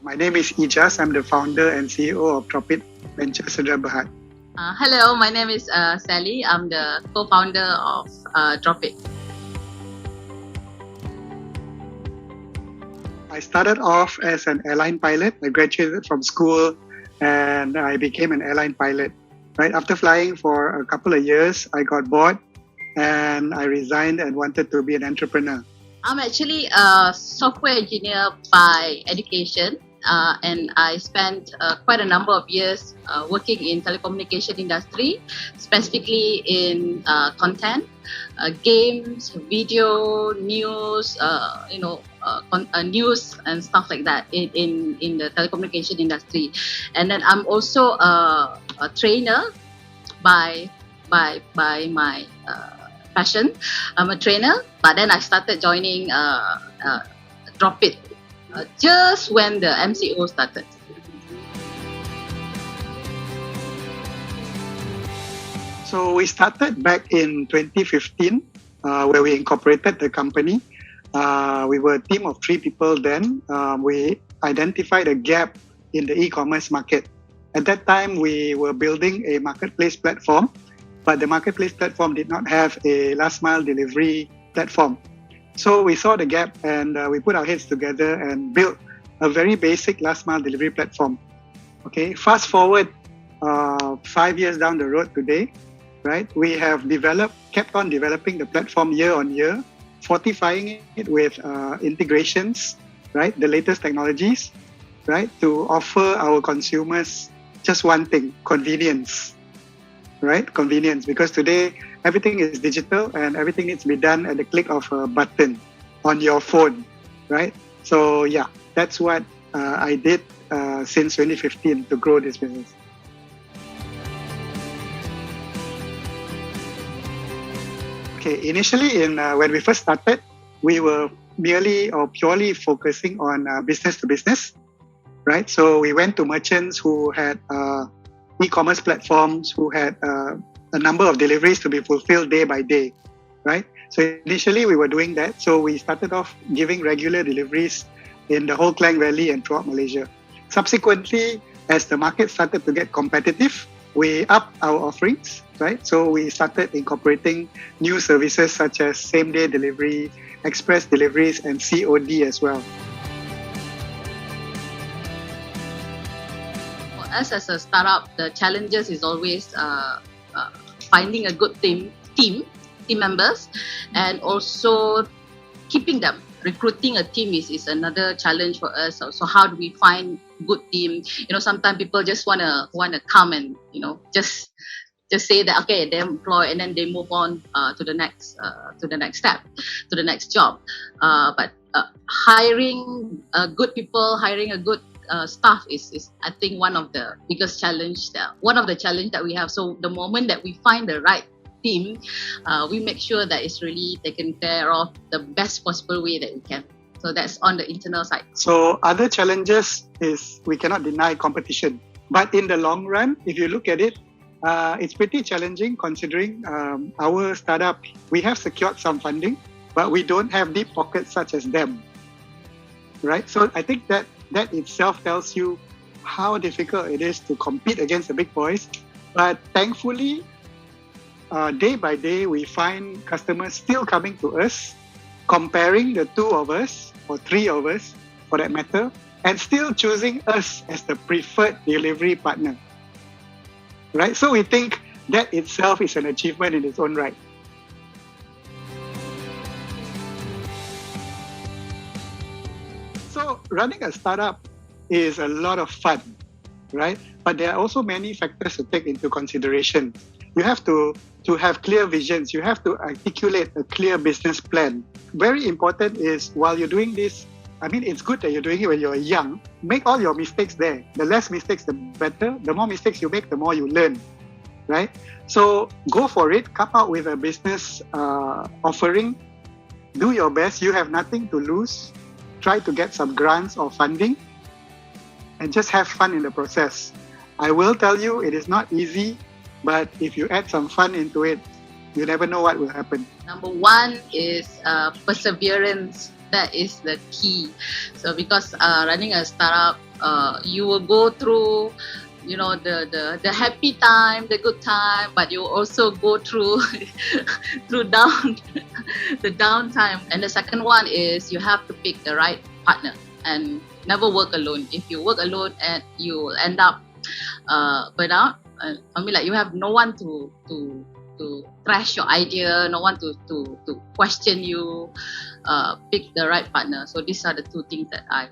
My name is Ejaz. I'm the founder and CEO of DropIT Ventures Hyderabad. Hello, my name is Sally. I'm the co-founder of DropIT. I started off as an airline pilot. I graduated from school and I became an airline pilot. Right after flying for a couple of years, I got bored and I resigned and wanted to be an entrepreneur. I'm actually a software engineer by education, and I spent quite a number of years working in telecommunication industry, specifically in content, games, video, news, news and stuff like that in the telecommunication industry. And then I'm also a trainer by my passion. I'm a trainer, but then I started joining DropIT just when the MCO started. So we started back in 2015, where we incorporated the company. We were a team of 3 people then. We identified a gap in the e-commerce market. At that time, we were building a marketplace platform, but the marketplace platform did not have a last mile delivery platform. So we saw the gap and we put our heads together and built a very basic last mile delivery platform. Okay, fast forward 5 years down the road today, right? We have kept on developing the platform year on year, fortifying it with integrations, right? The latest technologies, right? To offer our consumers just one thing, convenience, right? Convenience, because today everything is digital and everything needs to be done at the click of a button on your phone, right? So yeah, that's what I did since 2015 to grow this business. Okay, initially when we first started, we were merely or purely focusing on business to business, right? So we went to merchants who had e-commerce platforms, who had a number of deliveries to be fulfilled day by day, right? So initially we were doing that. So we started off giving regular deliveries in the whole Klang Valley and throughout Malaysia. Subsequently, as the market started to get competitive, we upped our offerings, right? So we started incorporating new services such as same-day delivery, express deliveries, and COD as well. For us as a startup, the challenges is always finding a good team members, and also keeping them. Recruiting a team is another challenge for us. So how do we find good team? Sometimes people just wanna come and just say that okay, they employ and then they move on to the next step, to the next job. But hiring good people, hiring a good staff is I think one of the biggest challenge that we have. So the moment that we find the right team, we make sure that it's really taken care of the best possible way that we can. So that's on the internal side. So other challenges is we cannot deny competition. But in the long run, if you look at it, it's pretty challenging considering our startup, we have secured some funding, but we don't have deep pockets such as them, right? So I think that itself tells you how difficult it is to compete against the big boys. But thankfully, day by day, we find customers still coming to us, comparing the 2 of us, or 3 of us for that matter, and still choosing us as the preferred delivery partner. Right? So we think that itself is an achievement in its own right. So running a startup is a lot of fun, right? But there are also many factors to take into consideration. You have to have clear visions. You have to articulate a clear business plan. Very important is while you're doing this, I mean, it's good that you're doing it when you're young. Make all your mistakes there. The less mistakes, the better. The more mistakes you make, the more you learn, right? So go for it. Come out with a business offering. Do your best. You have nothing to lose. Try to get some grants or funding and just have fun in the process. I will tell you, it is not easy, but if you add some fun into it, you never know what will happen. Number 1 is perseverance. That is the key. So because running a startup You will go through, you know, the happy time, the good time, but you also go through through down the downtime. And the second one is you have to pick the right partner and never work alone. If you work alone, and you will end up burn out. I mean, like, you have no one to trash your idea, no one to question you. Pick the right partner. So these are the two things that I